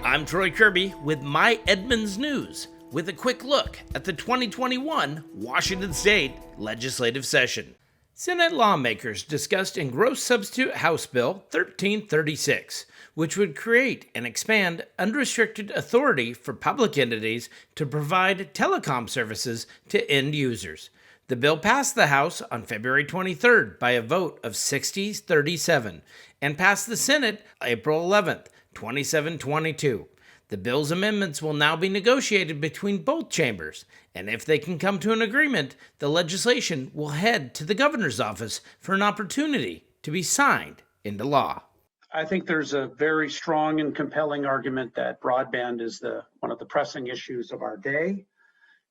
I'm Troy Kirby with My Edmonds News, with a quick look at the 2021 Washington State Legislative Session. Senate lawmakers discussed Engrossed Substitute House Bill 1336, which would create and expand unrestricted authority for public entities to provide telecom services to end users. The bill passed the House on February 23rd by a vote of 60-37 and passed the Senate April 11th, 27-22. The bill's amendments will now be negotiated between both chambers, and if they can come to an agreement, the legislation will head to the governor's office for an opportunity to be signed into law. I think there's a very strong and compelling argument that broadband is one of the pressing issues of our day.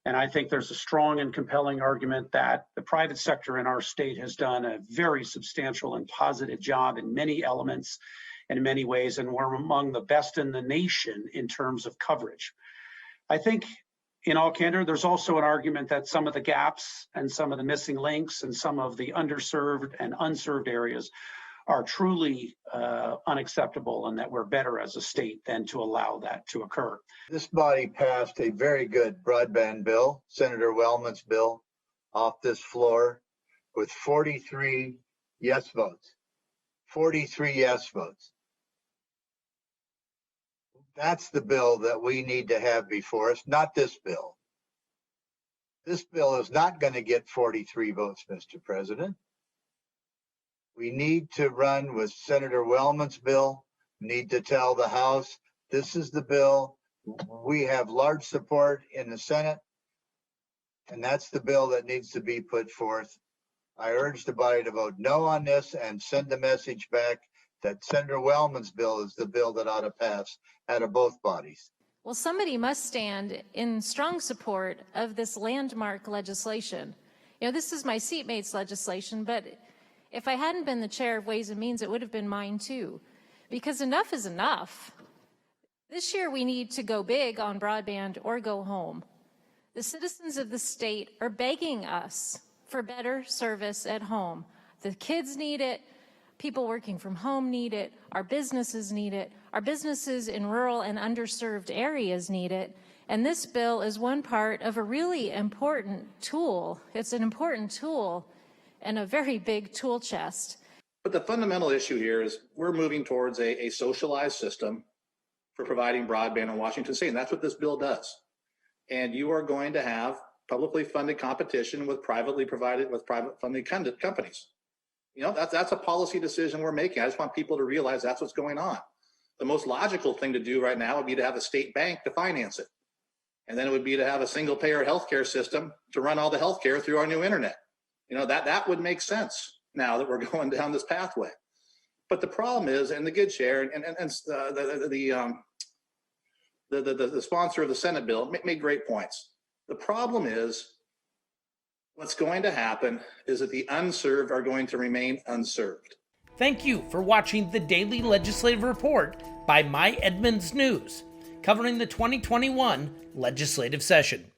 And I think there's a strong and compelling argument that the private sector in our state has done a very substantial and positive job in many elements and in many ways, and we're among the best in the nation in terms of coverage. I think in all candor, there's also an argument that some of the gaps and some of the missing links and some of the underserved and unserved areas are truly unacceptable, and that we're better as a state than to allow that to occur. This body passed a very good broadband bill, Senator Wellman's bill, off this floor with 43 yes votes. 43 yes votes. That's the bill that we need to have before us, not this bill. This bill is not going to get 43 votes, Mr. President. We need to run with Senator Wellman's bill. We need to tell the House, this is the bill. We have large support in the Senate, and that's the bill that needs to be put forth. I urge the body to vote no on this and send the message back that Senator Wellman's bill is the bill that ought to pass out of both bodies. Well, somebody must stand in strong support of this landmark legislation. You know, this is my seatmate's legislation, but if I hadn't been the chair of Ways and Means, it would have been mine too, because enough is enough. This year we need to go big on broadband or go home. The citizens of the state are begging us for better service at home. The kids need it. People working from home need it. Our businesses need it. Our businesses in rural and underserved areas need it. And this bill is one part of a really important tool. It's an important tool and a very big tool chest. But the fundamental issue here is we're moving towards a socialized system for providing broadband in Washington State, and that's what this bill does. And you are going to have publicly funded competition with privately funded companies. You know, that's a policy decision we're making. I just want people to realize that's what's going on. The most logical thing to do right now would be to have a state bank to finance it. And then it would be to have a single payer healthcare system to run all the healthcare through our new internet. You know, that would make sense now that we're going down this pathway. But the problem is, and the good chair and the sponsor of the Senate bill made great points. The problem is, what's going to happen is that the unserved are going to remain unserved. Thank you for watching the Daily Legislative Report by My Edmonds News, covering the 2021 legislative session.